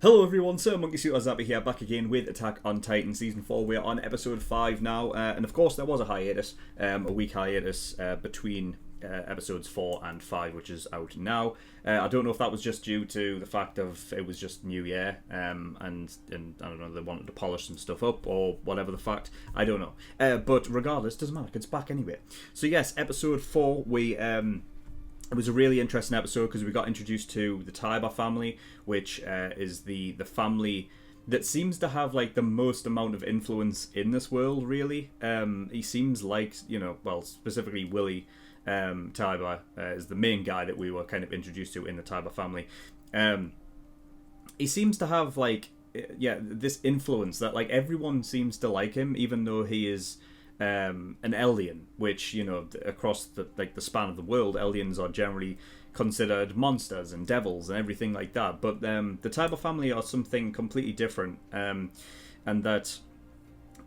Hello everyone, SirMonkeySuit here, back again with Attack on Titan Season 4. We are on episode 5 now, and of course there was a hiatus, a week hiatus between episodes 4 and 5, which is out now. I don't know if that was just due to the fact of it was just New Year, and I don't know, they wanted to polish some stuff up, or whatever the fact, I don't know. But regardless, doesn't matter, it's back anyway. So yes, episode 4, it was a really interesting episode because we got introduced to the Taiba family, which is the family that seems to have like the most amount of influence in this world, really. He seems like, well, specifically Willie Taiba is the main guy that we were kind of introduced to in the Taiba family. He seems to have like, this influence that like everyone seems to like him, even though he is an Eldian, which, across the span of the world, Eldians are generally considered monsters and devils and everything like that. But the Taiba family are something completely different, and that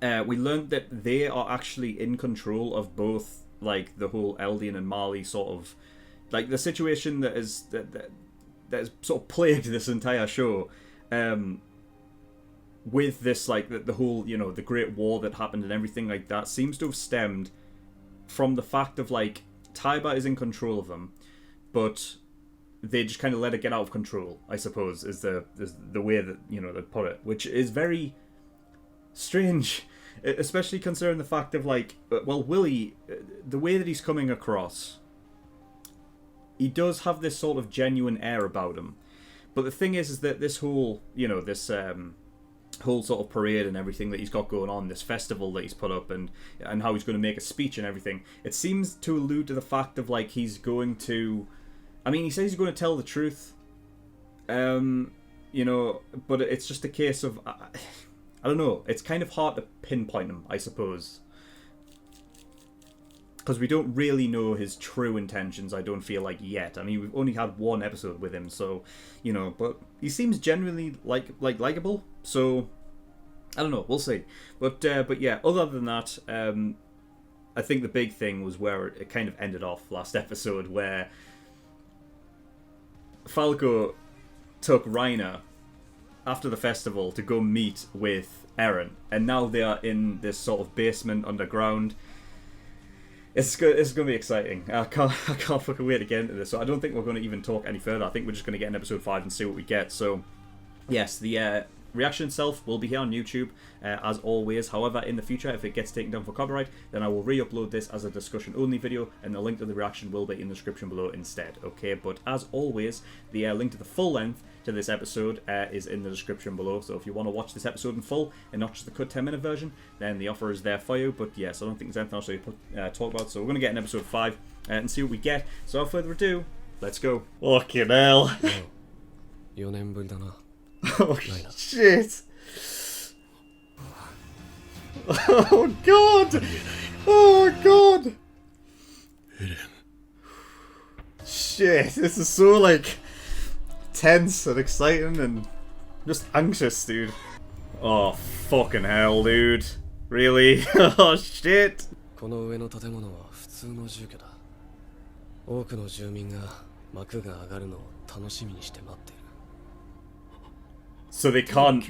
we learned that they are actually in control of both, like, the whole Eldian and Marley sort of, like, the situation that has sort of plagued this entire show. With this, like, the whole, the Great War that happened and everything like that seems to have stemmed from the fact of, like, Taiba is in control of them, but they just kind of let it get out of control, I suppose, is the way that, they put it, which is very strange, especially considering the fact of, like, well, Willie, the way that he's coming across, he does have this sort of genuine air about him, but the thing is that this whole, this, whole sort of parade and everything that he's got going on, this festival that he's put up, and how he's going to make a speech and everything, it seems to allude to the fact of, like, he's going to, I mean, he says he's going to tell the truth, but it's just a case of, I don't know, it's kind of hard to pinpoint him, I suppose, because we don't really know his true intentions, I don't feel like, yet. I mean, we've only had one episode with him, so, but he seems genuinely likable, so I don't know, we'll see. But yeah, other than that, I think the big thing was where it kind of ended off last episode, where Falco took Reiner after the festival to go meet with Eren, and now they are in this sort of basement underground. It's going to be exciting. I can't fucking wait to get into this. So I don't think we're going to even talk any further. I think we're just going to get in episode 5 and see what we get. So, yes, the reaction itself will be here on YouTube, as always. However, in the future, if it gets taken down for copyright, then I will re-upload this as a discussion-only video, and the link to the reaction will be in the description below instead, okay? But as always, the link to the full length to this episode is in the description below, so if you want to watch this episode in full, and not just the cut 10-minute version, then the offer is there for you. But yes, I don't think there's anything else to talk about, so we're going to get in episode 5 and see what we get. So without further ado, let's go. Fucking hell. Oh shit! Oh god! Oh god! Shit, this is so, like, tense and exciting and just anxious, dude. Oh fucking hell, dude. Really? Oh shit! So they can't.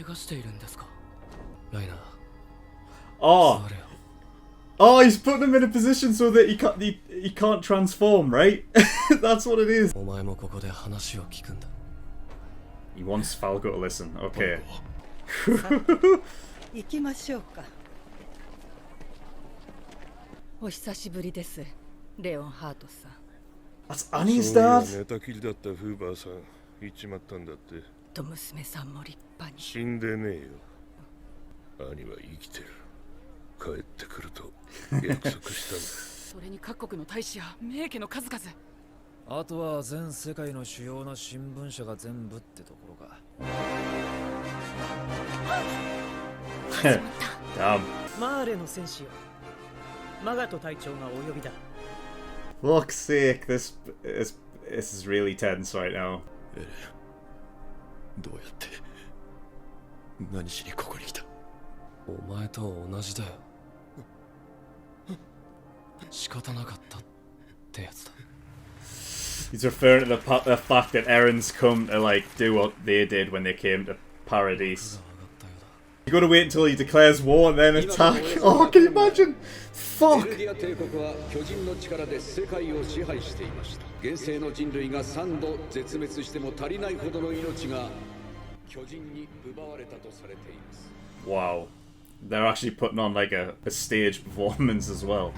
Oh, he's putting him in a position so that he can't transform, right? That's what it is. He wants Falco to listen. Okay. That's Annie's dad. と娘さんも立派に死んでねえよ。兄は生きてる。帰ってくると約束したんだ。それに各国の大使や名家の数々。あとは全世界の主要な新聞社が全部ってところか。マーレの戦士よ。マガト隊長がお呼びだ。Fuck's sake, this is really tense right now. どうやって何しにここに来た？お前と同じだよ。仕方なかったってやつだ。He's referring to the fact that Eren's come to, like, do what they did when they came to Paradise. You gotta wait until he declares war and then attack. Oh, can you imagine? Fuck! Wow. They're actually putting on like a stage performance as well.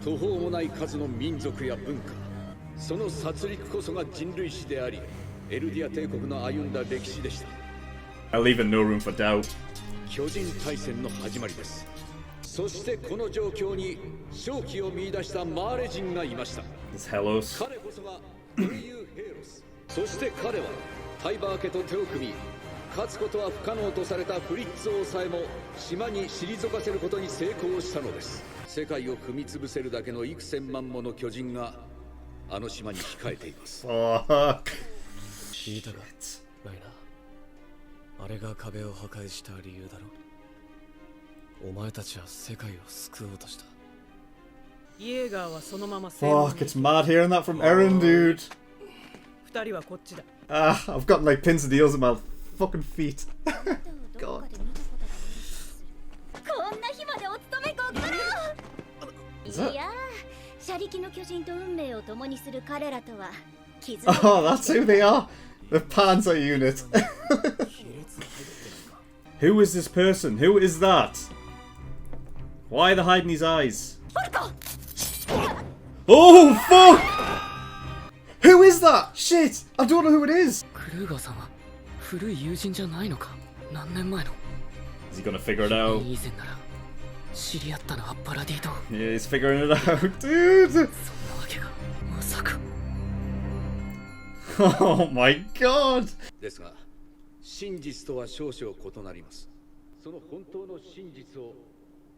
途方もない数の民族や文化、その殺戮こそが人類史であり、エルディア帝国の歩んだ歴史でした。I'll leave it no room for doubt. 巨人大戦の始まりです。そしてこの状況に勝機を見出したマーレ人がいました。彼こそが英雄ヘイロス。そして彼はタイバー家と手を組み、勝つことは不可能とされたフリッツ王さえも島に退かせることに成功したのです。世界を踏み潰せるだけの幾千万もの巨人があの島に控えています。聞いたか、ライナー。あれが壁を破壊した理由だろ。お前たちは世界を救おうとした。イエーガーはそのまま Fuck, it's mad hearing that from Eren, dude. 二人はこっちだ。I've got like pins and needles in my fucking feet. God. こんな日までお勤めご苦労。いや、車力の巨人と運命を共にする彼らとは。Oh, that's who they are. The Panzer unit. Who is this person? Who is that? Why are they hiding his eyes? Oh, fuck! Who is that? Shit! I don't know who it is. クルーガーさんは古い友人じゃないのか？何年前の？ Is he gonna figure it out? 以前なら知り合ったのはパラディと。Yeah, he's figuring it out, dude. そんなわけがまさか。Oh my god. ですが、真実とは少々異なります。その本当の真実を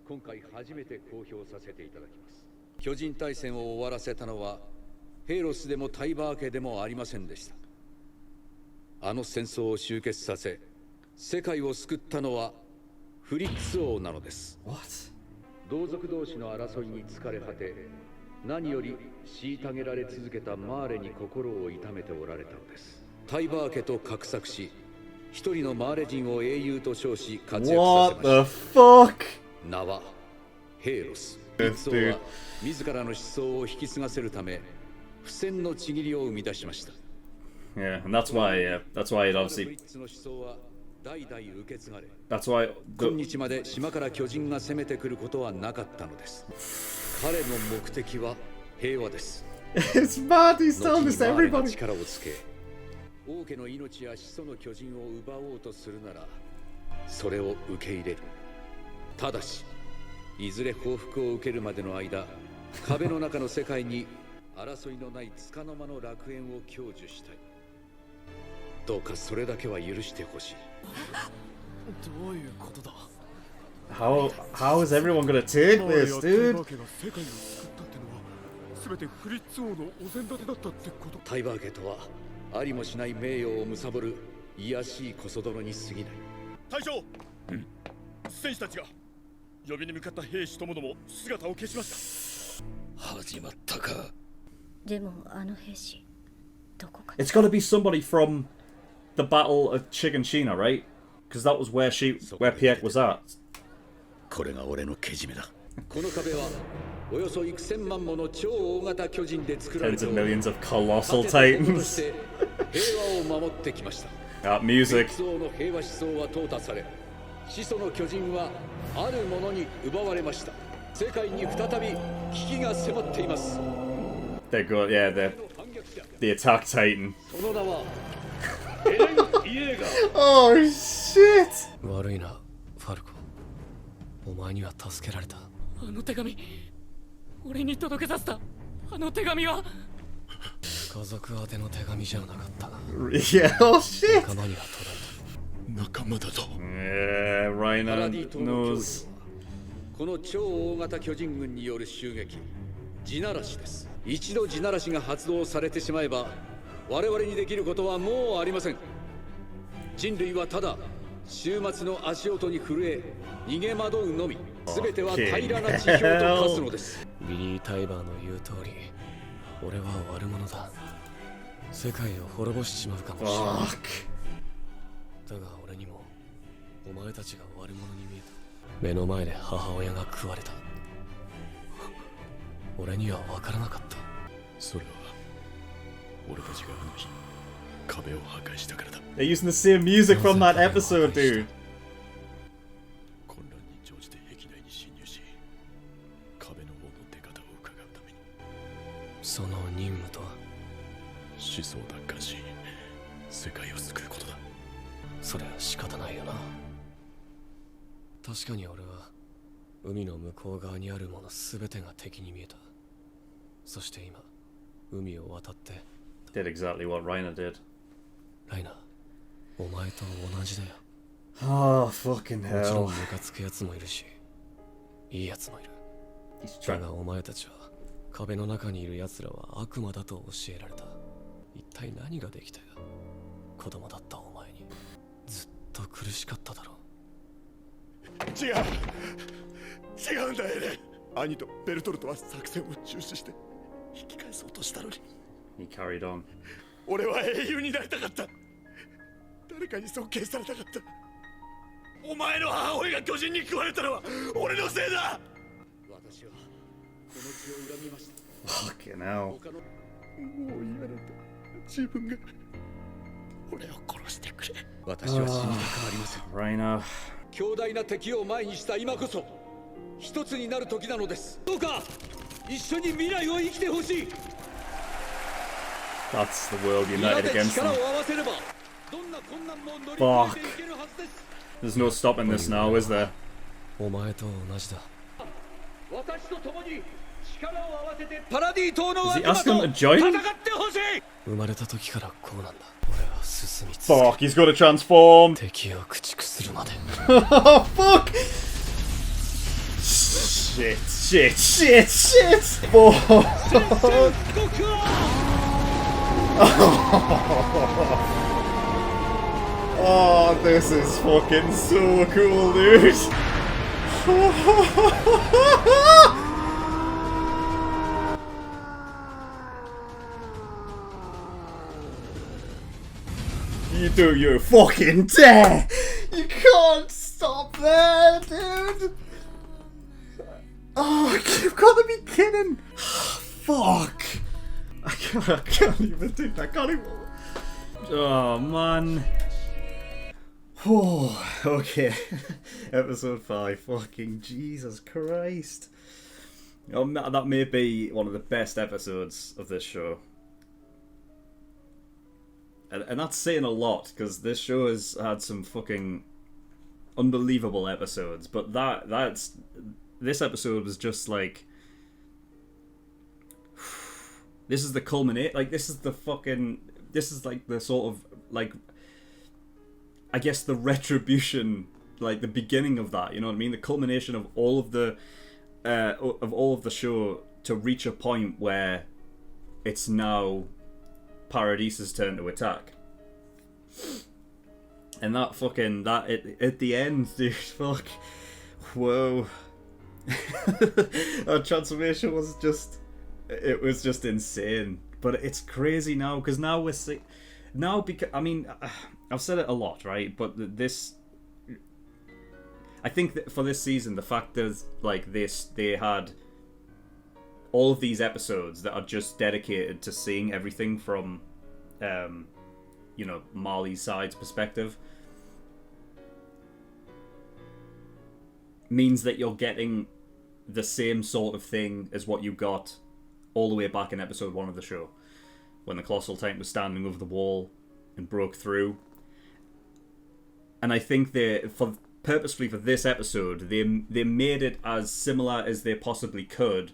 今回初めて公表させていただきます。巨人大戦を終わらせたのはヘイロスでもタイバー家でもありませんでした。あの戦争を終結させ、世界を救ったのはフリッツ王なのです。What? 同族同士の争いに疲れ果て、何より虐げられ続けたマーレに心を痛めておられたのです。タイバー家と画策し、一人のマーレ人を英雄と称し活躍させました。What the fuck? 名はヘイロス。フリッツ王は自らの思想を引き継がせるため、不戦のちぎりを生み出しました。Yeah, and that's why it obviously. That's why. 今日まで島から巨人が攻めてくることはなかったのです。彼の目的は平和です。It's mad. He's telling this to everybody. 力をつけ、王家の命や始祖の巨人を奪おうとするなら、それを受け入れる。ただし、いずれ報復を受けるまでの間、壁の中の世界に争いのない束の間の楽園を享受したい。どうかそれだけは許してほしい。どういうことだ？ How is everyone gonna take this, dude? タイバー家とはありもしない名誉を貪る卑しいコソ泥に過ぎない。大将、戦士たちが呼びに向かった兵士ともども姿を消しました。始まったか。でもあの兵士どこか。 It's gotta be somebody from the Battle of Chiganshina, right? Because that was where Piek was at. これが俺のけじめだ。この壁はおよそ幾千万もの超大型巨人で作られた Tens of millions of colossal titans. 平和を守ってきました。That music. 王の平和思想は淘汰され、始祖の巨人はあるものに奪われました。世界に再び危機が迫っています。They're good, yeah, the attack titan. その名はエレン・イエーガー。Oh shit! 悪いな、ファルコ。お前には助けられた。あの手紙、俺に届けさせた。あの手紙は家族宛ての手紙じゃなかった。Yeah, oh shit! 仲間には届いた。仲間だと。Yeah, Reiner knows. この超大型巨人軍による襲撃、地ならしです。一度地ならしが発動されてしまえば、我々にできることはもうありません。人類はただ終末の足音に震え逃げ惑うのみ。全ては平らな地表と化すのです。ビリー・タイバーの言う通り、俺は悪者だ。世界を滅ぼしちまうかもしれない。だが俺にもお前たちが悪者に見えた。目の前で母親が食われた。俺には分からなかった。それは俺たちがあの日壁を破壊したからだ。 They're using the same music from that episode, dude. 混乱に乗じて壁内に侵入し、壁の王の出方を伺うために。その任務とは思想奪還し、世界を救うことだ。それは仕方ないよな。確かに俺は海の向こう側にあるもの全てが敵に見えた。そして今海を渡って Did exactly what Reiner did. ライナー、お前と同じだよ。 Oh, fucking もちろ hell. んムカつくやつもいるし、いいやつもいる。 He's だ trying. がお前たちは壁の中にいる奴らは悪魔だと教えられた。一体何ができたよ。子供だったお前にずっと苦しかっただろう。違うんだエレン。兄とベルトルトは作戦を中止して引き返そうとしたのに、 He carried on. 俺は英雄になりたかった。誰かに尊敬されたかった。お前の母親が巨人に食われたのは俺のせいだ。私はこの血を恨みました。 Fucking hell. 他のもう嫌だと自分が俺を殺してくれ。私は死には変わりません。 Reiner. 強大な敵を前にした今こそ一つになる時なのです。どうか一緒に未来を生きてほしい。 That's the world みんな united で against 力を them. 合わせればどんな困難も乗り越えていけるはずです。 There's no stopping this now, is there? お前と同じだ。私と共に力を合わせてパラディ島の Is he 悪魔 asking と him to join 戦 him? ってほしい。生まれた時からこうなんだ。俺は進み続 Fuck, he's got to transform. け、敵を駆逐するまで。 Oh, fuck! Shit. Fuck. Oh, this is fucking so cool, dude. You do your fucking dare! You can't stop there, dude! Oh, you've got to be kidding! Fuck! I can't even do that. I can't even. Oh, man. Oh, okay. Episode 5. Fucking Jesus Christ. That may be one of the best episodes of this show. And that's saying a lot, because this show has had some fucking unbelievable episodes, but this episode was just like, this is the culminate, like this is like the sort of like, I guess the retribution, like the beginning of that, you know what I mean? The culmination of all of the show to reach a point where it's now Paradise's turn to attack. And that at the end, dude, fuck, whoa. Our transformation was just insane. But it's crazy now, because now because I mean, I've said it a lot, right? But I think that for this season, the fact that like they had all of these episodes that are just dedicated to seeing everything from Marley's side's perspective means that you're getting the same sort of thing as what you got all the way back in episode 1 of the show, when the Colossal Titan was standing over the wall and broke through. And I think purposefully for this episode, they made it as similar as they possibly could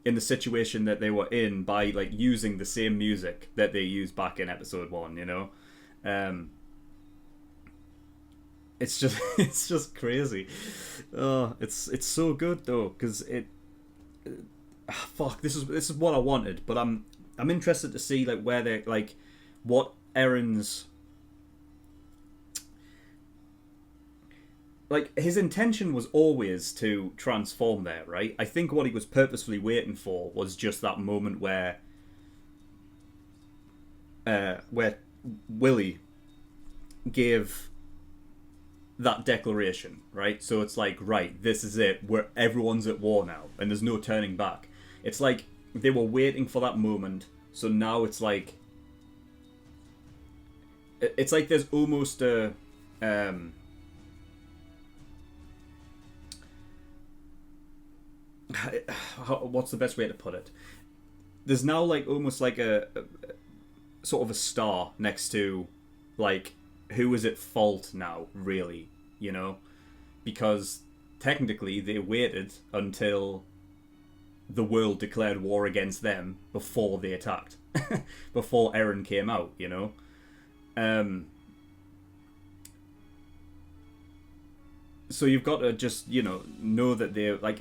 in the situation that they were in by like using the same music that they used back in episode 1, you know? It's just crazy. It's so good though, because fuck, this is what I wanted, but I'm interested to see like where they like what Eren's like his intention was always to transform there, right? I think what he was purposefully waiting for was just that moment where gave that declaration, right? So it's like, right, this is it. Where everyone's at war now, and there's no turning back. It's like they were waiting for that moment. So now it's like there's almost a what's the best way to put it? There's now like almost like a sort of a star next to like who is at fault now, really, you know? Because technically they waited until the world declared war against them before they attacked. Before Eren came out, you know? So you've got to just, you know that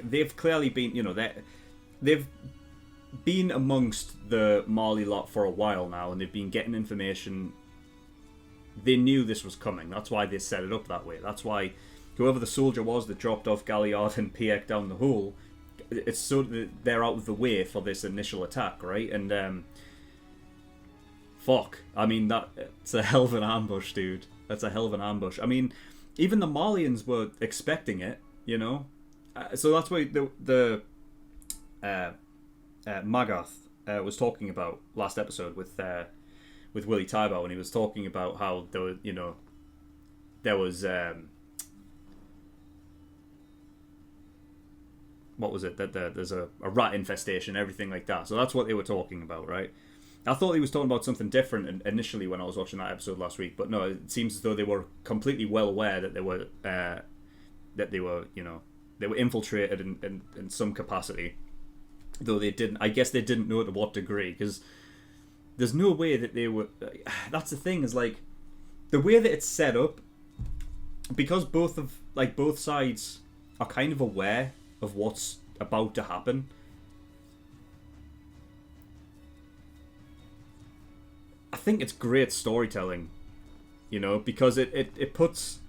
they've clearly been, you know, they've been amongst the Marley lot for a while now, and they've been getting information. They knew this was coming. That's why they set it up that way. That's why whoever the soldier was that dropped off Galliard and Piek down the hole, it's so that they're out of the way for this initial attack, right? And fuck, I mean, it's a hell of an ambush, dude. That's a hell of an ambush. I mean, even the Malians were expecting it, you know. So that's why the Magath was talking about last episode with Willie Tybau, and he was talking about how there were, you know, there was what was it, that there's a rat infestation, everything like that. So that's what they were talking about, right? I thought he was talking about something different initially when I was watching that episode last week, but no, it seems as though they were completely well aware that they were you know, they were infiltrated in some capacity, though they didn't. I guess they didn't know to what degree, because there's no way that they were. That's the thing, is like the way that it's set up, because both sides are kind of aware of what's about to happen. I think it's great storytelling, you know, because it puts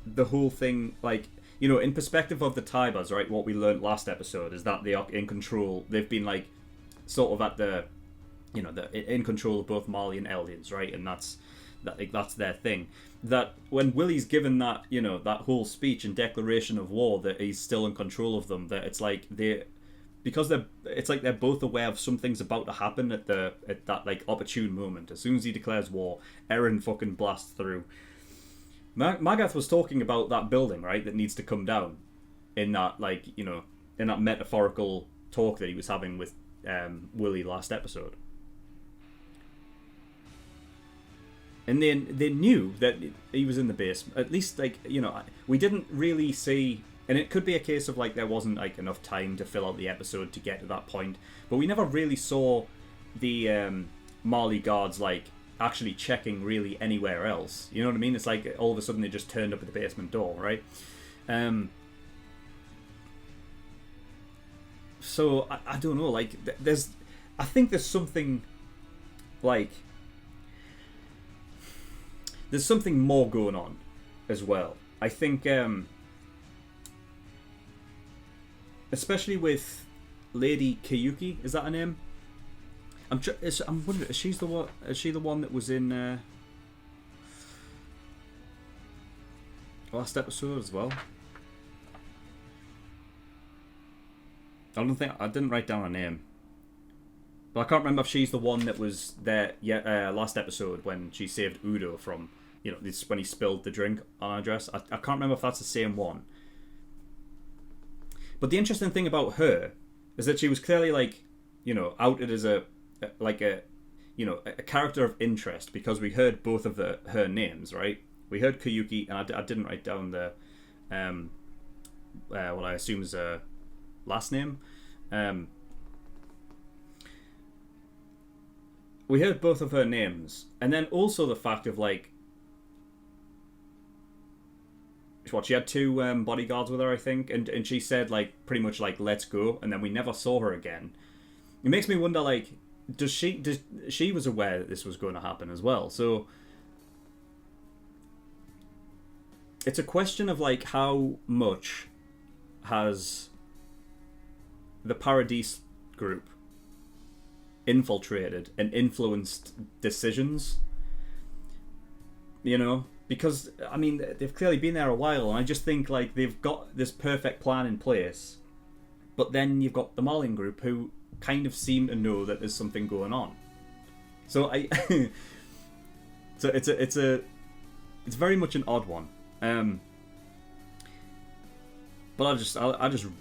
the whole thing, like, you know, in perspective of the Taibas, right? What we learned last episode is that they are in control. They've been like sort of at the, you know, in control of both Mali and Eldians, right? And that's their thing. That when Willie's given that, you know, that whole speech and declaration of war, that he's still in control of them, that it's like it's like they're both aware of something's about to happen at that like opportune moment. As soon as he declares war, Eren fucking blasts through. Magath was talking about that building, right, that needs to come down, in that, like, you know, in that metaphorical talk that he was having with Willie last episode. And then they knew that he was in the base. At least, like, you know, we didn't really see. And it could be a case of, like, there wasn't, like, enough time to fill out the episode to get to that point. But we never really saw the Marley guards, like, actually checking really anywhere else. You know what I mean? It's like all of a sudden they just turned up at the basement door, right? So, I don't know. Like, I think there's something, like, there's something more going on as well. I think, especially with Lady Kiyuki, is that her name? I'm wondering, is she the one that was in last episode as well? I didn't write down her name, but I can't remember if she's the one that was there last episode when she saved Udo from, you know, when he spilled the drink on her dress. I can't remember if that's the same one. But the interesting thing about her is that she was clearly, like, you know, outed as a character of interest, because we heard both of her names, right? We heard Kiyuki, and I didn't write down the what I assume is her last name. We heard both of her names, and then also the fact of, like, she had two bodyguards with her, I think, and she said, like, pretty much like, let's go, and then we never saw her again. It makes me wonder, like, she was aware that this was going to happen as well. So it's a question of, like, how much has the Paradis group infiltrated and influenced decisions. You know, because I mean they've clearly been there a while, and I just think like they've got this perfect plan in place, but then you've got the Marlin group who kind of seem to know that there's something going on. So so it's very much an odd one. But I just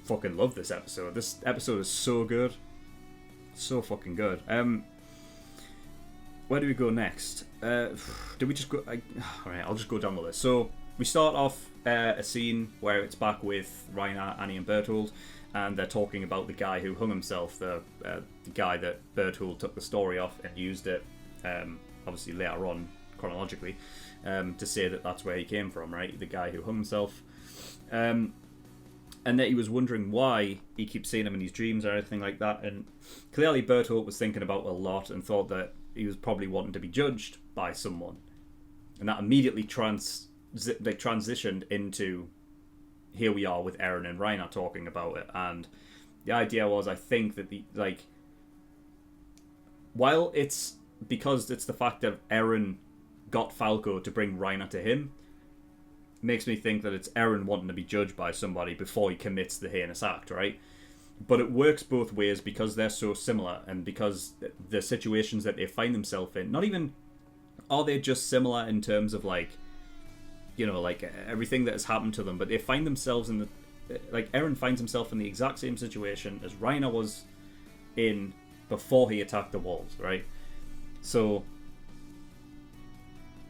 fucking love this episode. This episode is so good, so fucking good. Where do we go next? Do we just go? Alright, I'll just go down the list. So we start off a scene where it's back with Reiner, Annie, and Bertold, and they're talking about the guy who hung himself, the guy that Bertold took the story off and used it, obviously later on chronologically, to say that that's where he came from, right? The guy who hung himself, and that he was wondering why he keeps seeing him in his dreams or anything like that. And clearly Bertold was thinking about it a lot and thought that he was probably wanting to be judged by someone, and that immediately transitioned into here we are with Eren and Reiner talking about it. And the idea was, I think that while it's because it's the fact that Eren got Falco to bring Reiner to him, makes me think that it's Eren wanting to be judged by somebody before he commits the heinous act, right? But it works both ways because they're so similar, and because the situations that they find themselves in, not even are they just similar in terms of like, you know, like everything that has happened to them, but they find themselves in the, like Eren finds himself in the exact same situation as Reiner was in before he attacked the walls, right? So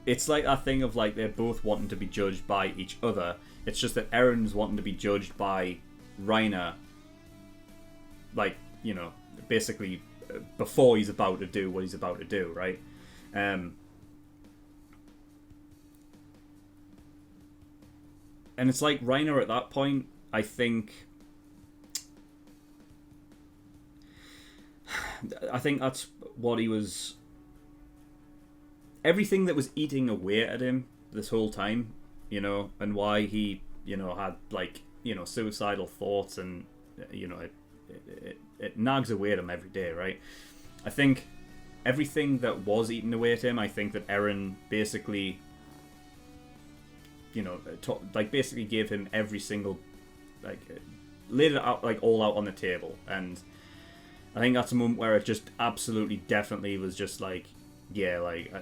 it's like that thing of like they're both wanting to be judged by each other. It's just that Eren's wanting to be judged by Reiner, like, you know, basically before he's about to do what he's about to do, right? And it's like Reiner at that point, I think that's what he was. Everything that was eating away at him this whole time, you know, and why he, you know, had like, you know, suicidal thoughts, and you know, it nags away at him every day, right? I think everything that was eating away at him, I think that Eren basically, you know, basically gave him every single, like, laid it out, like, all out on the table. And I think that's a moment where it just absolutely, definitely was just like, yeah, like,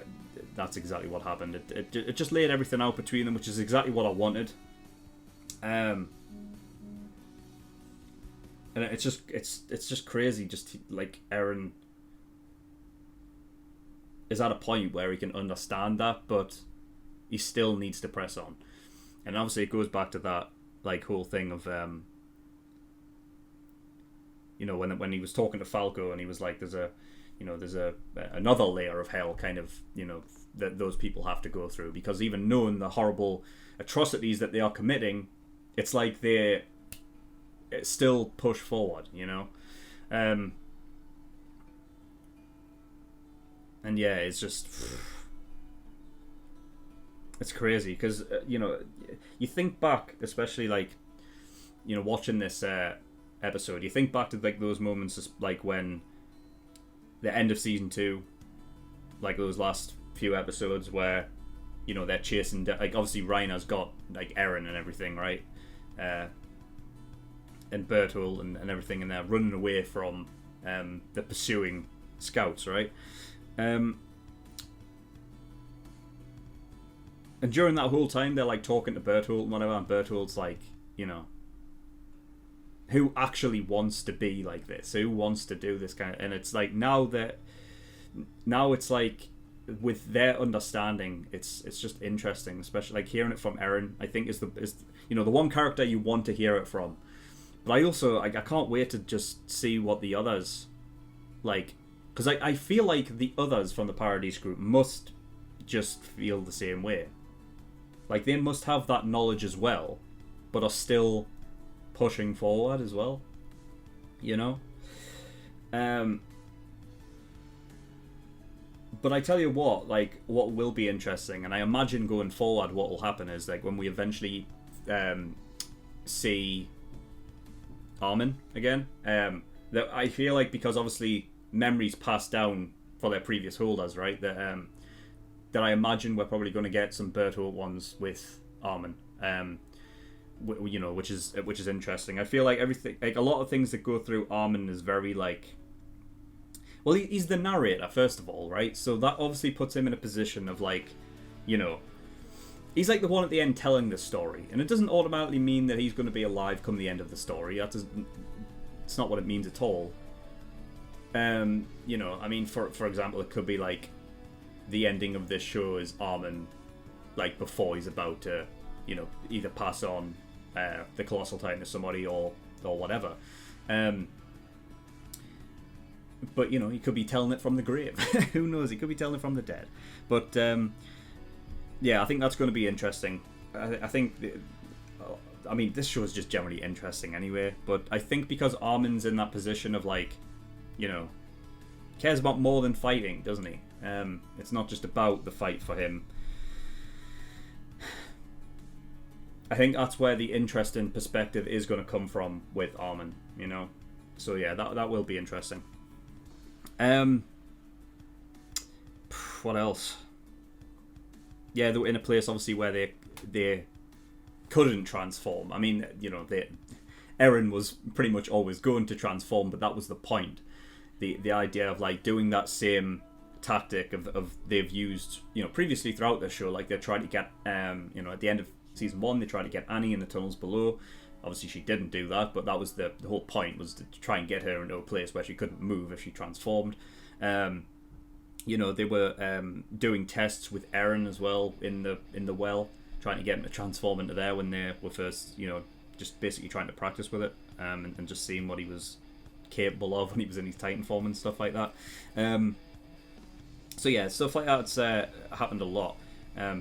that's exactly what happened. It just laid everything out between them, which is exactly what I wanted. And it's just crazy. Just like Eren is at a point where he can understand that, but he still needs to press on. And obviously, it goes back to that like whole thing of you know, when he was talking to Falco, and he was like, there's another layer of hell, kind of, you know, that those people have to go through, because even knowing the horrible atrocities that they are committing, it's like they still push forward, you know. And yeah, it's just, it's crazy, because you know, you think back, especially like, you know, watching this episode, you think back to like those moments, like when the end of season 2, like those last few episodes where, you know, they're chasing, like obviously Reiner's got like Eren and everything, right? And Bertold and everything, and they're running away from the pursuing scouts, right? And during that whole time, they're like talking to Bertold and whatever, and Bertold's like, you know, who actually wants to be like this? Who wants to do this kind of? And it's like now it's like with their understanding, it's just interesting, especially like hearing it from Eren. I think is you know, the one character you want to hear it from. But I also I can't wait to just see what the others like, because I feel like the others from the Paradise group must just feel the same way. Like they must have that knowledge as well, but are still pushing forward as well, you know. But I tell you what, like what will be interesting, and I imagine going forward what will happen is like when we eventually see Armin again, that I feel like, because obviously memories passed down for their previous holders, right, that that I imagine we're probably going to get some Berto ones with Armin. You know, which is interesting. I feel like everything, like a lot of things that go through Armin is very like, well, he's the narrator first of all, right? So that obviously puts him in a position of like, you know, he's like the one at the end telling the story, and it doesn't automatically mean that he's going to be alive come the end of the story. That doesn't, it's not what it means at all. You know, I mean, for example, it could be like the ending of this show is Armin, like before he's about to, you know, either pass on the Colossal Titan to somebody or whatever. But, you know, he could be telling it from the grave. Who knows? He could be telling it from the dead. But, yeah, I think that's going to be interesting. I think, I mean, this show is just generally interesting anyway. But I think because Armin's in that position of, like, you know, cares about more than fighting, doesn't he? It's not just about the fight for him. I think that's where the interesting perspective is going to come from with Armin, you know. So yeah, that will be interesting. What else? Yeah, they were in a place obviously where they couldn't transform. I mean, you know, Eren was pretty much always going to transform, but that was the point. The idea of like doing that same tactic of they've used, you know, previously throughout the show, like they tried to get you know, at the end of season 1 they tried to get Annie in the tunnels below. Obviously she didn't do that, but that was the whole point, was to try and get her into a place where she couldn't move if she transformed. You know, they were doing tests with Eren as well in the well, trying to get him to transform into there when they were first, you know, just basically trying to practice with it, and just seeing what he was capable of when he was in his Titan form and stuff like that. So yeah, stuff like that's happened a lot.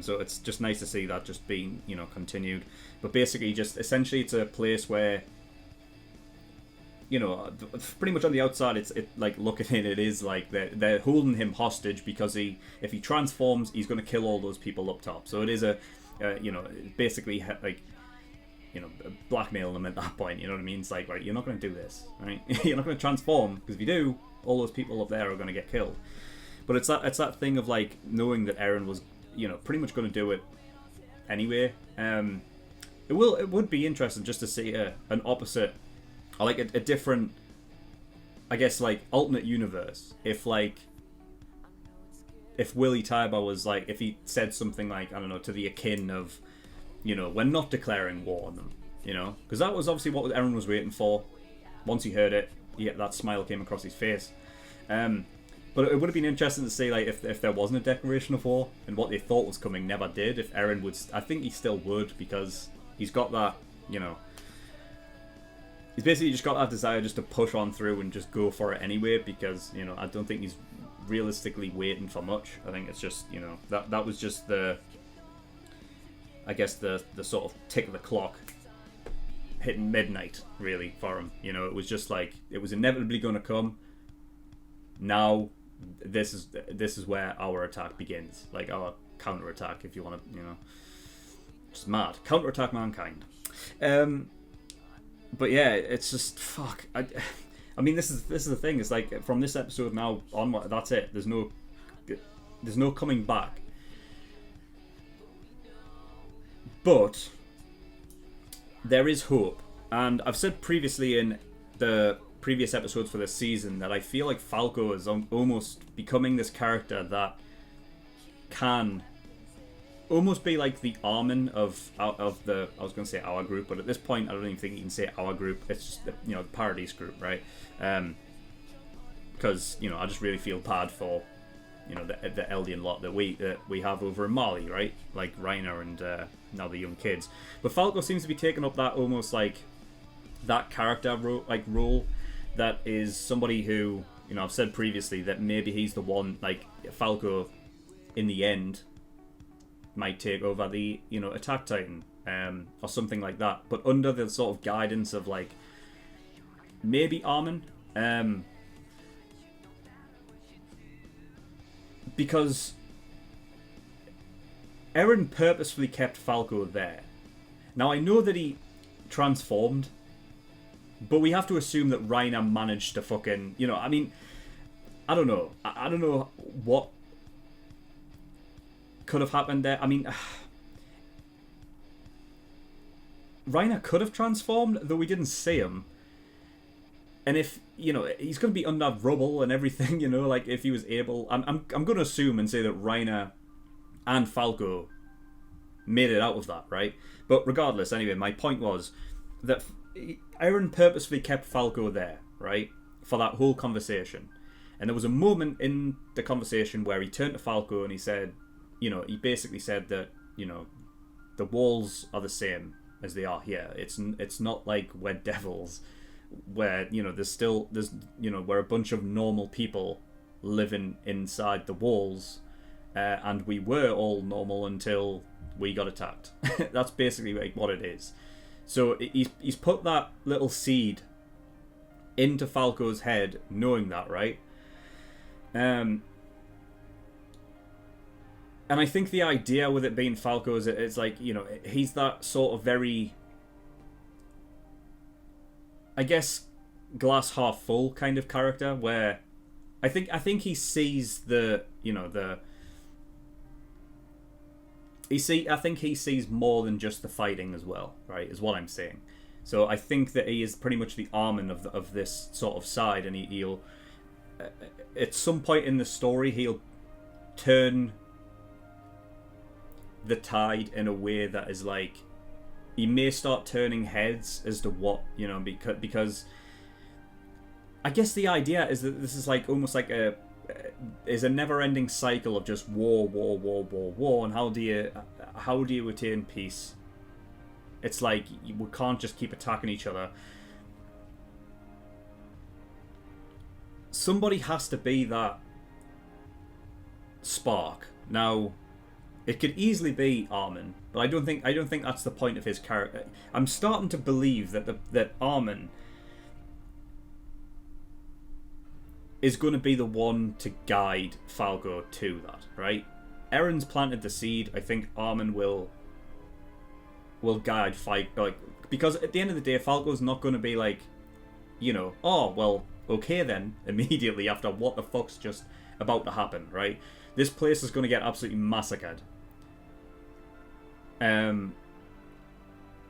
So it's just nice to see that just being, you know, continued. But basically, just essentially, it's a place where, you know, pretty much on the outside, it's like looking in, it is like they're holding him hostage because if he transforms, he's going to kill all those people up top. So it is a, you know, basically like, you know, blackmailing them at that point. You know what I mean? It's like, right, you're not going to do this, right? You're not going to transform, because if you do, all those people up there are going to get killed. But it's that thing of like knowing that Eren was, you know, pretty much going to do it anyway. It would be interesting just to see an opposite, or like a different, I guess, like alternate universe. If Willie Tybur was like, if he said something like, I don't know, to the akin of, you know, we're not declaring war on them, you know, because that was obviously what Eren was waiting for. Once he heard it, yeah, that smile came across his face. But it would have been interesting to see, like, if there wasn't a declaration of war and what they thought was coming never did. If Eren would, I think he still would, because he's got that, you know, he's basically just got that desire just to push on through and just go for it anyway. Because, you know, I don't think he's realistically waiting for much. I think it's just, you know, that was just the, I guess the sort of tick of the clock hitting midnight really for him. You know, it was just like it was inevitably going to come. Now this is where our attack begins, like our counterattack, if you want to, you know, just mad counterattack mankind. But yeah, it's just fuck. I mean, this is the thing. It's like from this episode now onward, that's it. There's no coming back. But there is hope, and I've said previously in the previous episodes for this season that I feel like Falco is almost becoming this character that can almost be like the Armin of the, I was going to say our group, but at this point I don't even think you can say our group. It's just, you know, the Paradise group, right? Because, you know, I just really feel bad for, you know, the Eldian lot that we have over in Mali, right? Like Reiner and now the young kids. But Falco seems to be taking up that almost like that character role that is somebody who, you know, I've said previously that maybe he's the one, like Falco in the end might take over the, you know, Attack Titan or something like that, but under the sort of guidance of like maybe Armin, because Eren purposefully kept Falco there. Now I know that he transformed, but we have to assume that Reiner managed to fucking, you know, I mean, I don't know. I don't know what could have happened there. I mean, Reiner could have transformed, though we didn't see him. And if, you know, he's going to be under rubble and everything, you know, like if he was able... I'm going to assume and say that Reiner and Falco made it out of that, right? But regardless, anyway, my point was that Eren purposefully kept Falco there, right? For that whole conversation. And there was a moment in the conversation where he turned to Falco and he said, you know, he basically said that, you know, the walls are the same as they are here. It's not like we're devils, where, you know, there's you know, we're a bunch of normal people living inside the walls, and we were all normal until we got attacked. That's basically like what it is. So he's put that little seed into Falco's head, knowing that, right? And I think the idea with it being Falco is it's like, you know, he's that sort of very, I guess, glass half full kind of character, where I think he sees the, you know, I think he sees more than just the fighting as well, right? Is what I'm saying. So I think that he is pretty much the Armin of this sort of side, and he'll at some point in the story he'll turn the tide in a way that is like, he may start turning heads as to what, you know, because I guess the idea is that this is like almost like a never-ending cycle of just war, and how do you attain peace? It's like we can't just keep attacking each other. Somebody has to be that spark. Now, it could easily be Armin, but I don't think that's the point of his character. I'm starting to believe that Armin is going to be the one to guide Falco to that, right? Eren's planted the seed. I think Armin will guide Falco, like, because at the end of the day, Falco's not going to be like, you know, oh well, okay then, immediately after what the fuck's just about to happen, right? This place is going to get absolutely massacred. And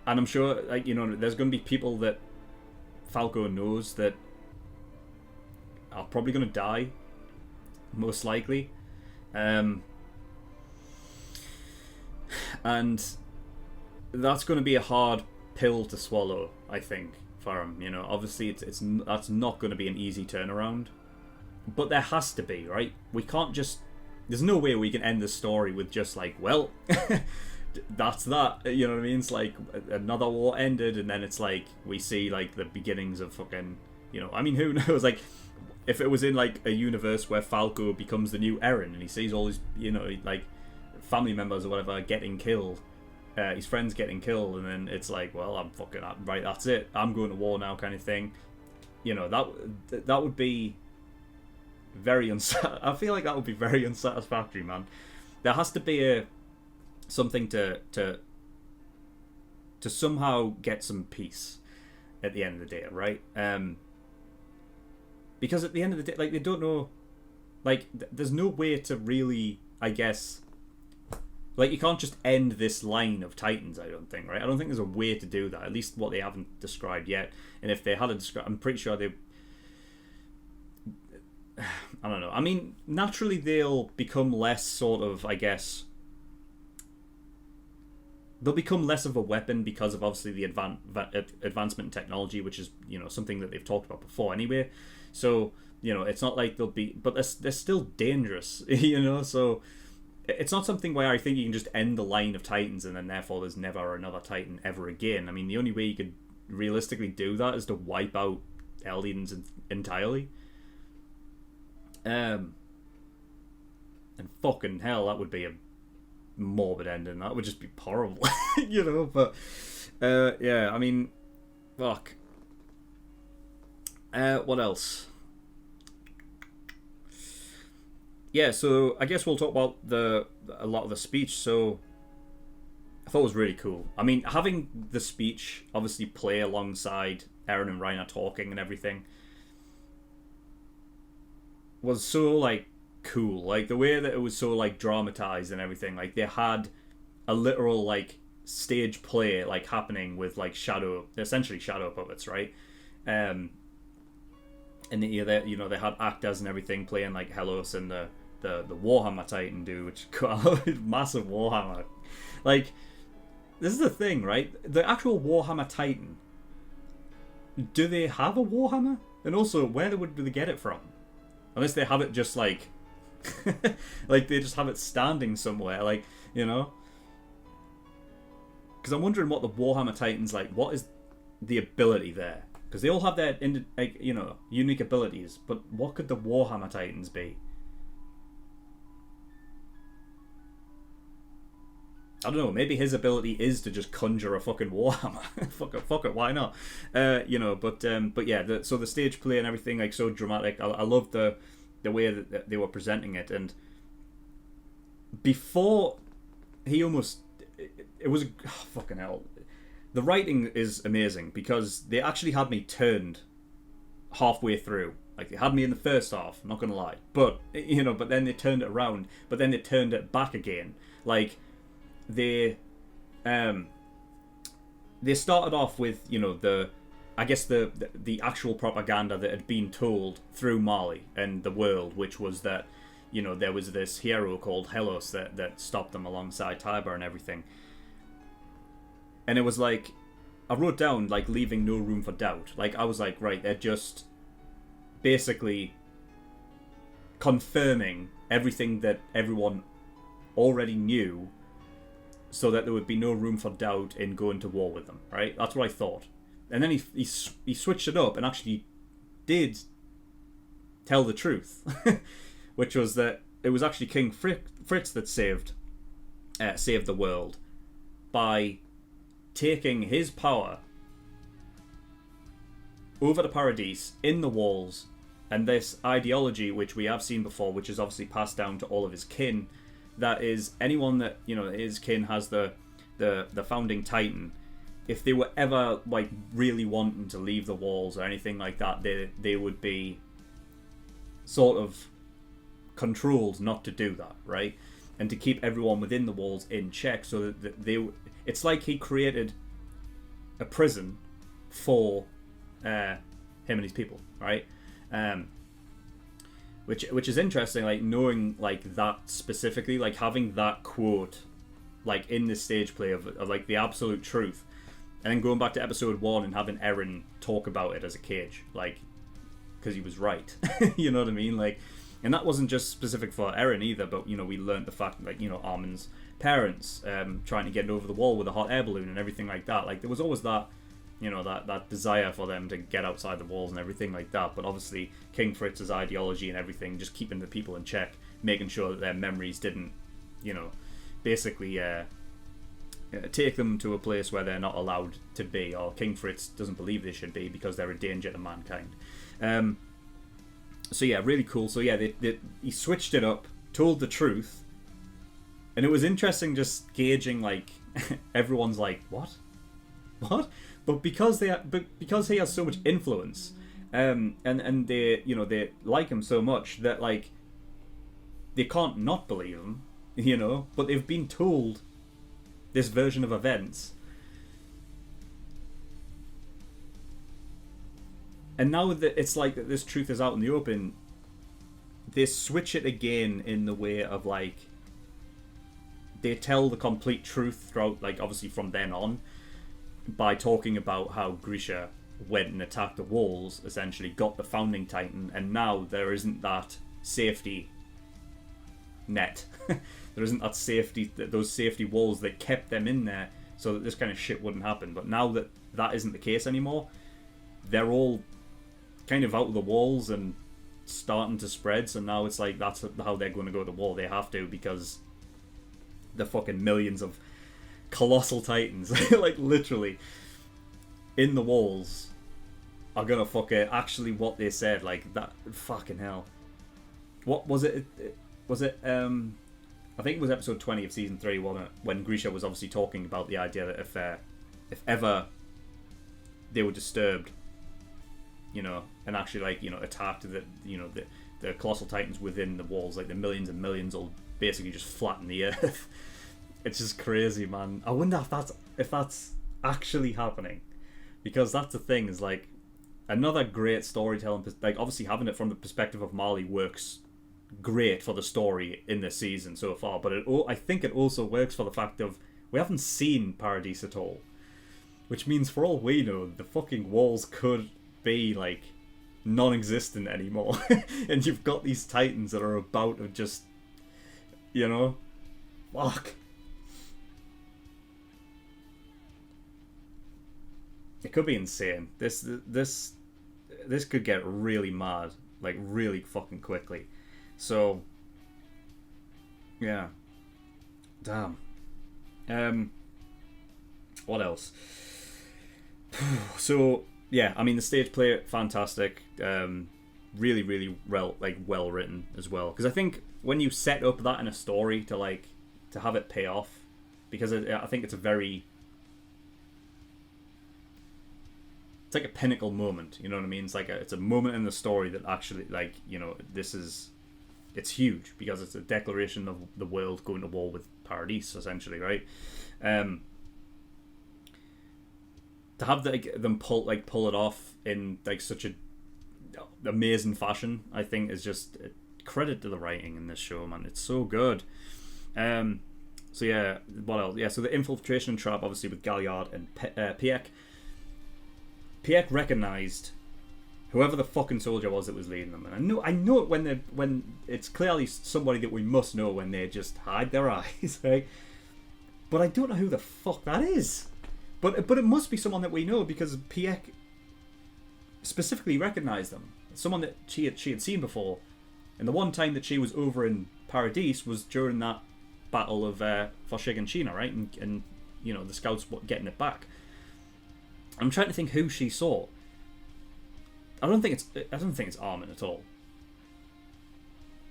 I'm sure, like, you know, there's going to be people that Falco knows that are probably going to die, most likely. And that's going to be a hard pill to swallow, I think, for him. You know, obviously that's not going to be an easy turnaround, but there has to be, right? We can't just, there's no way we can end the story with just like, well, that's that, you know what I mean? It's like another war ended, and then it's like we see like the beginnings of fucking, you know, I mean, who knows? Like, if it was in like a universe where Falco becomes the new Eren and he sees all his, you know, like family members or whatever getting killed, his friends getting killed, and then it's like, well, I'm fucking right, that's it, I'm going to war now, kind of thing. You know, that would be very I feel like that would be very unsatisfactory, man. There has to be something to somehow get some peace at the end of the day, right? Because at the end of the day, like, they don't know, like, there's no way to really, I guess, like, you can't just end this line of Titans, I don't think, right? I don't think there's a way to do that, at least what they haven't described yet. And if they had a described, I'm pretty sure they, I don't know, I mean, naturally they'll become less sort of, I guess, they'll become less of a weapon because of obviously the advancement in technology, which is, you know, something that they've talked about before anyway. So, you know, it's not like they'll be, but they're still dangerous, you know, so it's not something where I think you can just end the line of Titans and then therefore there's never another Titan ever again. I mean, the only way you could realistically do that is to wipe out Eldians entirely. And fucking hell, that would be a morbid ending. That would just be horrible, you know. But yeah, I mean, fuck. What else? Yeah, so I guess we'll talk about a lot of the speech. So I thought it was really cool. I mean, having the speech obviously play alongside Eren and Reiner talking and everything was so, like, cool. Like the way that it was so like dramatized and everything. Like they had a literal like stage play like happening with like essentially shadow puppets, right? And they had actors and everything playing like Helos and the Warhammer Titan dude, which massive Warhammer. Like, this is the thing, right? The actual Warhammer Titan, do they have a Warhammer? And also, where do they get it from? Unless they have it just like like they just have it standing somewhere, like, you know? Because I'm wondering what the Warhammer Titan's like. What is the ability there? Because they all have their unique abilities, but what could the Warhammer Titans be? I don't know, maybe his ability is to just conjure a fucking Warhammer. fuck it, why not? But yeah, so the stage play and everything, like, so dramatic. I love the way that they were presenting it. And before he almost... It was... fucking hell. The writing is amazing, because they actually had me turned halfway through. Like, they had me in the first half, not gonna lie. But then they turned it around. But then they turned it back again. Like... They started off with the actual propaganda that had been told through Marley and the world, which was that there was this hero called Helos that stopped them alongside Tiber and everything. And it was like, I wrote down like leaving no room for doubt. Like I was like, right, they're just basically confirming everything that everyone already knew, so that there would be no room for doubt in going to war with them, right? That's what I thought. And then he switched it up and actually did tell the truth, which was that it was actually King Fritz that saved the world by taking his power over the Paradise in the walls, and this ideology, which we have seen before, which is obviously passed down to all of his kin. That is, anyone that his kin has the founding Titan, if they were ever like really wanting to leave the walls or anything like that, they would be sort of controlled not to do that, right? And to keep everyone within the walls in check, so that it's like he created a prison for him and his people, right? Which is interesting, like knowing like that specifically, like having that quote like in the stage play of like the absolute truth, and then going back to episode 1 and having Eren talk about it as a cage, like, because he was right. You know what I mean? Like, and that wasn't just specific for Eren either, but we learned the fact that, like, Armin's parents trying to get over the wall with a hot air balloon and everything like that. Like, there was always that that desire for them to get outside the walls and everything like that. But obviously King Fritz's ideology and everything, just keeping the people in check, making sure that their memories didn't basically take them to a place where they're not allowed to be, or King Fritz doesn't believe they should be, because they're a danger to mankind. So yeah, really cool. So yeah, he switched it up, told the truth, and it was interesting just gauging like everyone's like, what? But because he has so much influence, and they they like him so much that like they can't not believe him, but they've been told this version of events, and now that it's like that this truth is out in the open, they switch it again in the way of like they tell the complete truth throughout, like obviously from then on, by talking about how Grisha went and attacked the walls, essentially got the founding Titan, and now there isn't that safety net. There isn't those safety walls that kept them in there so that this kind of shit wouldn't happen. But now that that isn't the case anymore, they're all kind of out of the walls and starting to spread. So now it's like that's how they're going to go to the wall. They have to, because the fucking millions of colossal titans, like literally in the walls, are gonna fucking actually what they said, like that. Fucking hell, what was it? I think it was episode 20 of season 3, wasn't it, when Grisha was obviously talking about the idea that if ever they were disturbed, and actually like attacked, that the colossal titans within the walls, like the millions and millions, will basically just flatten the earth. It's just crazy, man. I wonder if that's actually happening, because that's the thing, is like another great storytelling. Like obviously having it from the perspective of Marley works great for the story in this season so far, but I think it also works for the fact of we haven't seen Paradise at all, which means for all we know, the fucking walls could be like non-existent anymore. And you've got these titans that are about to just, you know, fuck. It could be insane. This could get really mad, like really fucking quickly. So yeah, damn. What else? So yeah, I mean the stage play fantastic. Really, really well written as well. Because I think when you set up that in a story to have it pay off, because I think it's like a pinnacle moment. You know what I mean? It's a moment in the story that actually, like, you know, it's huge because it's a declaration of the world going to war with Paradise, essentially, right? To have them pull it off in like such a amazing fashion, I think is just credit to the writing in this show, man. It's so good. So yeah, what else? Yeah, so the infiltration trap, obviously, with Galliard and Piek. Piek recognized whoever the fucking soldier was that was leading them, and I know it when it's clearly somebody that we must know when they just hide their eyes, right? But I don't know who the fuck that is. But it must be someone that we know, because Piek specifically recognized them. Someone that she had seen before. And the one time that she was over in Paradise was during that battle of for Shiganshina, right? And you know, the scouts getting it back. I'm trying to think who she saw. I don't think it's Armin at all.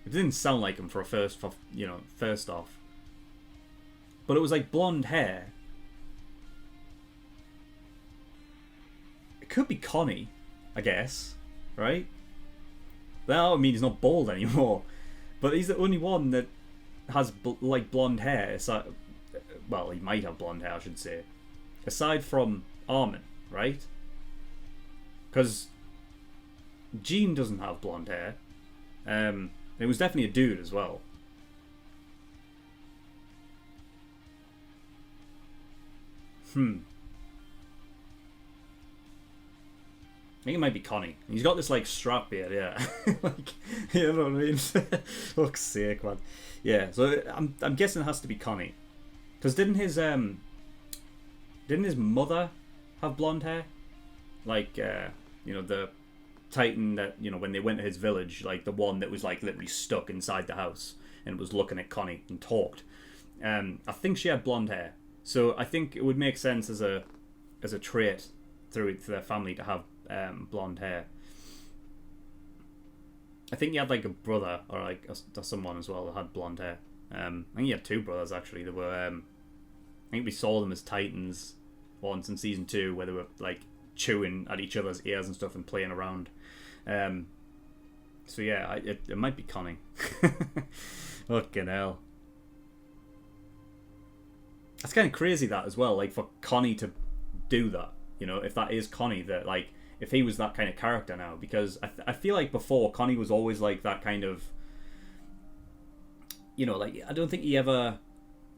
It didn't sound like him first off. But it was like blonde hair. It could be Connie, I guess, right? Well, I mean, he's not bald anymore, but he's the only one that has blonde hair. Well, he might have blonde hair, I should say, aside from Armin, right? Because Jean doesn't have blonde hair. It was definitely a dude as well. I think it might be Connie. He's got this like strap beard, yeah. Like, you know what I mean? Fuck's sake, man. Yeah, so I'm guessing it has to be Connie, because didn't his mother have blonde hair? Like, you know, the Titan that, you know, when they went to his village, like the one that was like literally stuck inside the house and was looking at Connie and talked. I think she had blonde hair, so I think it would make sense as a trait through their family to have blonde hair. I think he had like a brother or like someone as well that had blonde hair. I think he had two brothers actually. They were I think we saw them as Titans once in season 2, where they were like chewing at each other's ears and stuff and playing around. So yeah, it might be Connie. Fucking hell. That's kind of crazy that as well, like for Connie to do that, you know, if that is Connie, that like if he was that kind of character now, because I feel like before Connie was always like that kind of, you know, like I don't think he ever,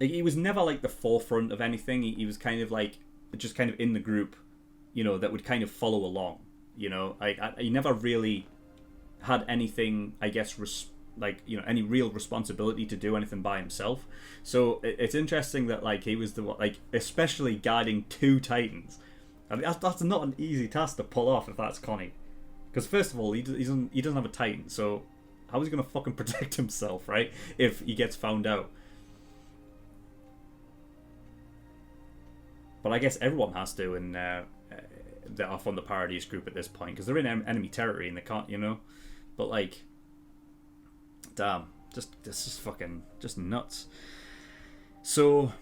like, he was never like the forefront of anything. He was kind of like just kind of in the group, you know, that would kind of follow along, you know. He never really had anything, I guess, like, you know, any real responsibility to do anything by himself. So it's interesting that like he was the one, like, especially guiding 2 Titans. I mean, that's not an easy task to pull off if that's Connie, because first of all, he doesn't have a Titan, so how is he gonna fucking protect himself, right, if he gets found out? But I guess everyone has to, and that are from the Paradise group at this point, because they're in enemy territory and they can't, you know. But like, damn, this is fucking just nuts. So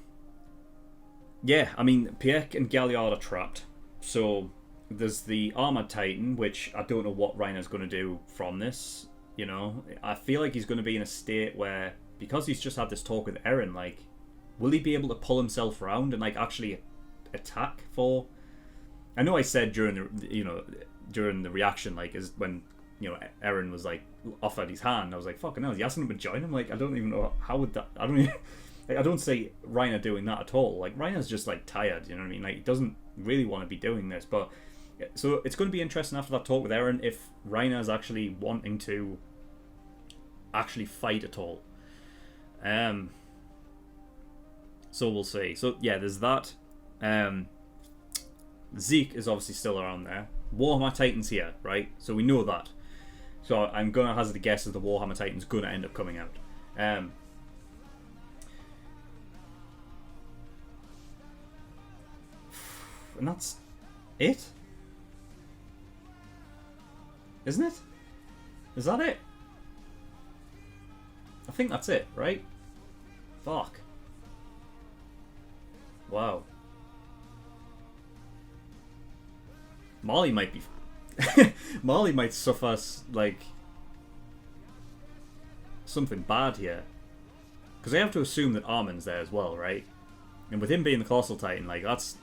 yeah, I mean, Piek and Galliard are trapped. So there's the Armored Titan, which I don't know what Reiner's going to do from this. You know, I feel like he's going to be in a state where, because he's just had this talk with Eren, like, will he be able to pull himself around and like actually attack for? I know I said during the reaction, like, is when, you know, Eren was like offered his hand, I was like, fucking hell, he asking him to join him. Like, I don't even know how would that. I don't even. Like, I don't see Reiner doing that at all. Like, Reiner's just like tired. You know what I mean? Like, he doesn't really want to be doing this. But so it's going to be interesting after that talk with Eren if Reiner's actually wanting to actually fight at all. So we'll see. So yeah, there's that. Zeke is obviously still around there. Warhammer Titan's here, right? So we know that. So I'm gonna hazard a guess that the Warhammer Titan's gonna end up coming out. And that's it? Isn't it? Is that it? I think that's it, right? Fuck. Wow. Marley might be... Marley might suffer, like, something bad here. Because I have to assume that Armin's there as well, right? And with him being the Colossal Titan, like, that's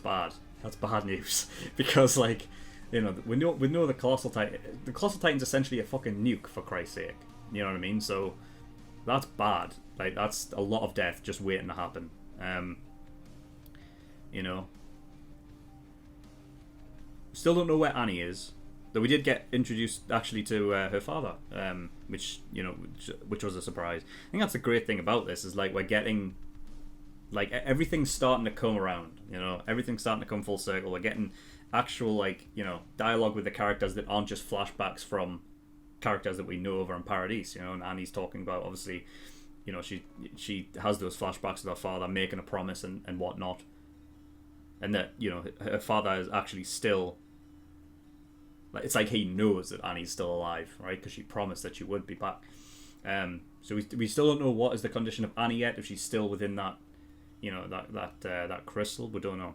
bad. That's bad news. Because, like, you know, we know the Colossal Titan... The Colossal Titan's essentially a fucking nuke, for Christ's sake. You know what I mean? So, that's bad. Like, that's a lot of death just waiting to happen. You know. Still don't know where Annie is. Though we did get introduced, actually, to her father. Which, you know, which was a surprise. I think that's the great thing about this, is, like, we're getting... Like, everything's starting to come around, you know? Everything's starting to come full circle. We're getting actual, like, you know, dialogue with the characters that aren't just flashbacks from characters that we know over in Paradise, you know? And Annie's talking about, obviously, you know, she has those flashbacks with her father making a promise and whatnot. And that, you know, her father is actually still... Like, it's like he knows that Annie's still alive, right? Because she promised that she would be back. So we still don't know what is the condition of Annie yet, if she's still within that, you know, that crystal. We don't know.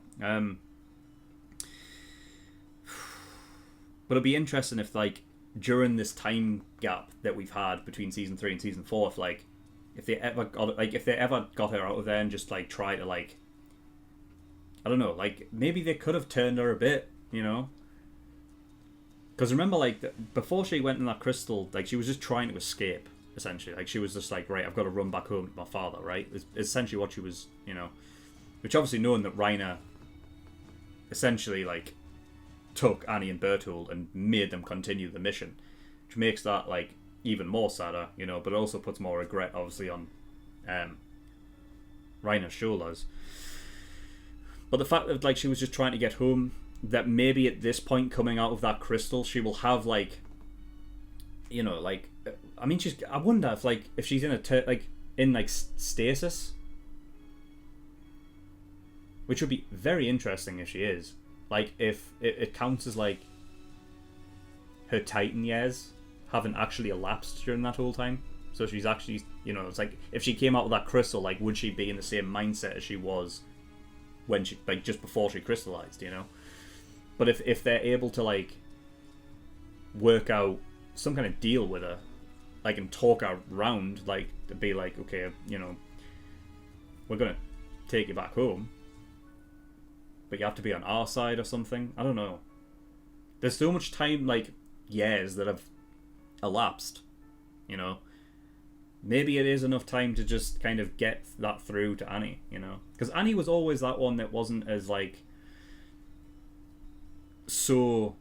But it'll be interesting if, like, during this time gap that we've had between season 3 and season 4, if they ever got her out of there and just, like, try to, like, I don't know, like, maybe they could have turned her a bit, you know? Because remember, like, before she went in that crystal, like, she was just trying to escape, essentially. Like, she was just like, right, I've got to run back home to my father, right? It's essentially what she was, you know. Which, obviously, knowing that Reiner essentially, like, took Annie and Bertold and made them continue the mission. Which makes that, like, even more sadder, you know, but it also puts more regret, obviously, on Reiner's shoulders. But the fact that, like, she was just trying to get home, that maybe at this point coming out of that crystal, she will have, like, you know, like, I mean, I wonder if, like, if she's in stasis, which would be very interesting if she is. Like, if it counts as, like, her Titan years haven't actually elapsed during that whole time. So she's actually, you know, it's like, if she came out with that crystal, like, would she be in the same mindset as she was when she, like, just before she crystallized, you know? But if they're able to, like, work out some kind of deal with her, like, and talk her around, like, to be like, okay, you know, we're gonna take you back home, but you have to be on our side or something. I don't know. There's so much time, like, years that have elapsed, you know. Maybe it is enough time to just kind of get that through to Annie, you know. Because Annie was always that one that wasn't as, like, so,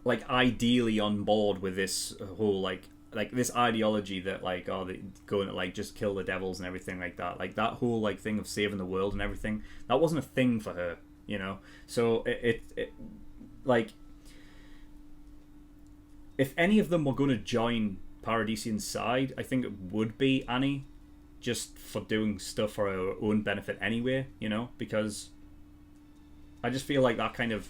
like, ideally on board with this whole, like this ideology that, like, oh, they're going to, like, just kill the devils and everything like that. Like, that whole, like, thing of saving the world and everything, that wasn't a thing for her, you know. So it like, if any of them were going to join Paradisian's side, I think it would be Annie, just for doing stuff for her own benefit anyway, you know, because I just feel like that kind of,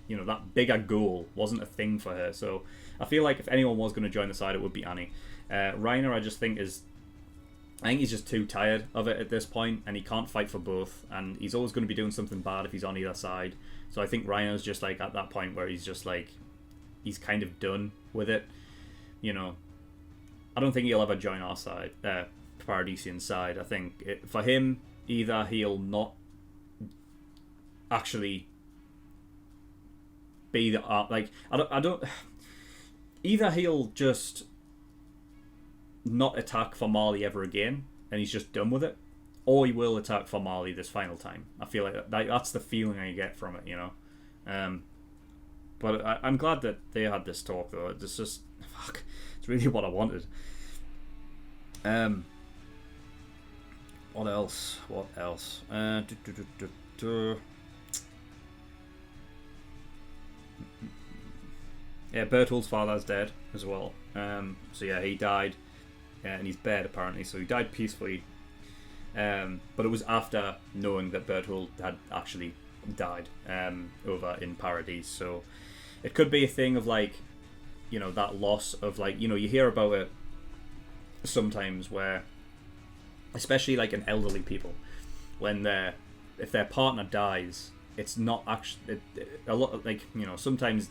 you know, that bigger goal wasn't a thing for her. So I feel like if anyone was going to join the side, it would be Annie. Reiner, I think he's just too tired of it at this point, and he can't fight for both, and he's always going to be doing something bad if he's on either side. So I think Reiner's just, like, at that point where he's just like, he's kind of done with it. You know, I don't think he'll ever join our side, Paradisian side. I think for him, either he'll not actually be the like I don't either he'll just not attack for Marley ever again and he's just done with it, or he will attack for Marley this final time. I feel like that's the feeling I get from it, you know. But I'm glad that they had this talk, though. It's just fuck, it's really what I wanted. What else? Yeah, Bertolt's father's dead as well. So yeah, he died in his bed apparently. So he died peacefully. But it was after knowing that Bertolt had actually died over in Paradise. So it could be a thing of like, you know, that loss of like, you know, you hear about it sometimes where, especially like in elderly people, when if their partner dies, it's not actually a lot of, like, you know, sometimes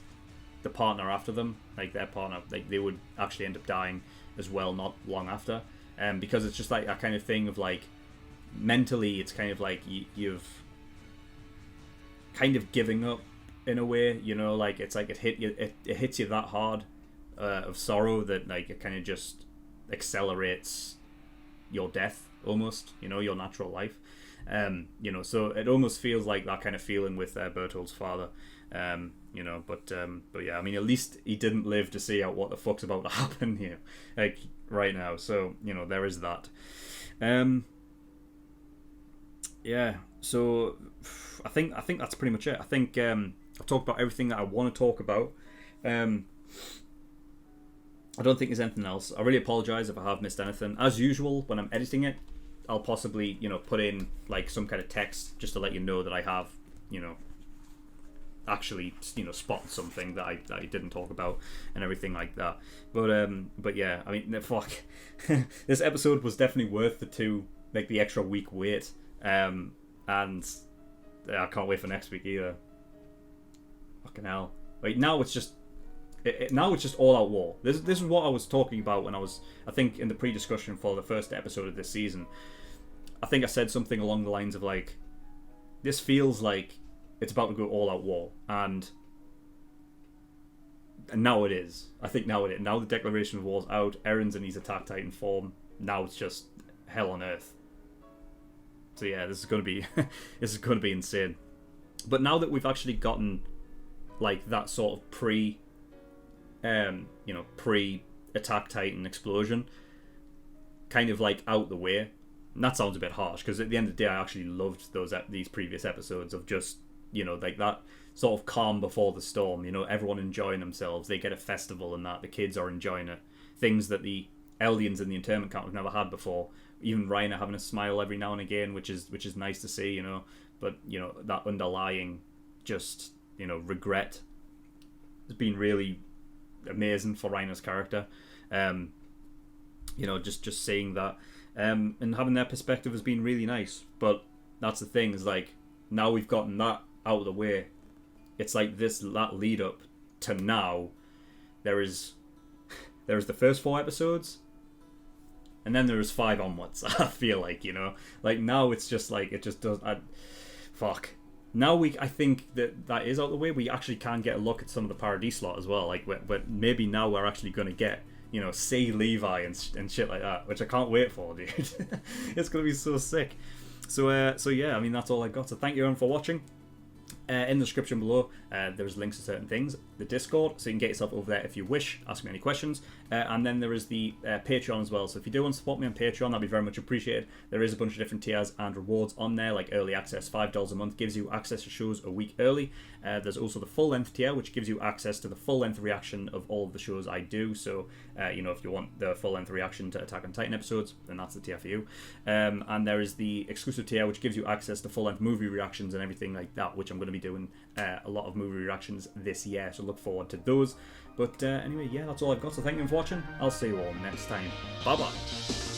the partner after them, like their partner, like they would actually end up dying as well not long after, because it's just like a kind of thing of like mentally it's kind of like you've kind of giving up in a way, you know, like it's like it hits you that hard of sorrow that like it kind of just accelerates your death almost, you know, your natural life. You know, so it almost feels like that kind of feeling with Bertolt's father. You know, but yeah, I mean, at least he didn't live to see out what the fuck's about to happen here, like right now. So, you know, there is that. Yeah, so I think that's pretty much it. I think I've talked about everything that I want to talk about. I don't think there's anything else. I really apologise if I have missed anything. As usual, when I'm editing it, I'll possibly, you know, put in like some kind of text just to let you know that I have, you know, actually, you know, spotted something that I didn't talk about and everything like that. But yeah, I mean, fuck, this episode was definitely worth the extra week wait. And I can't wait for next week either. Fucking hell! Like now it's just all out war. This is what I was talking about when I think in the pre-discussion for the first episode of this season. I think I said something along the lines of like, this feels like it's about to go all out war, and now it is. I think now it is. Now the declaration of war's out. Eren's in his Attack Titan form. Now it's just hell on earth. So yeah, this is going to be insane. But now that we've actually gotten like that sort of pre Attack Titan explosion kind of like out the way. And that sounds a bit harsh because at the end of the day I actually loved these previous episodes of just, you know, like that sort of calm before the storm, you know, everyone enjoying themselves. They get a festival and that the kids are enjoying it. Things that the Eldians in the internment camp have never had before. Even Reiner having a smile every now and again, which is nice to see, you know. But, you know, that underlying just, you know, regret has been really amazing for Reiner's character. You know, just seeing that and having their perspective has been really nice. But that's the thing, is like now we've gotten that out of the way, it's like that lead up to now there is the first 4 episodes and then there is 5 onwards. I feel like, you know, like now it's just like it just does. Now I think that is out of the way. We actually can get a look at some of the Paradise slot as well. Like, but maybe now we're actually going to get, you know, say Levi and shit like that, which I can't wait for, dude. It's going to be so sick. So yeah, I mean, that's all I got. So thank you everyone for watching. In the description below, there's links to certain things. The Discord, so you can get yourself over there if you wish. Ask me any questions. And then there is the Patreon as well. So if you do want to support me on Patreon, that'd be very much appreciated. There is a bunch of different tiers and rewards on there, like early access. $5 a month gives you access to shows a week early. There's also the full-length tier, which gives you access to the full-length reaction of all of the shows I do. So, you know, if you want the full-length reaction to Attack on Titan episodes, then that's the tier for you. And there is the exclusive tier, which gives you access to full-length movie reactions and everything like that, which I'm going to be doing a lot of movie reactions this year, so look forward to those. But anyway, yeah, that's all I've got. So thank you for watching. I'll see you all next time. Bye bye.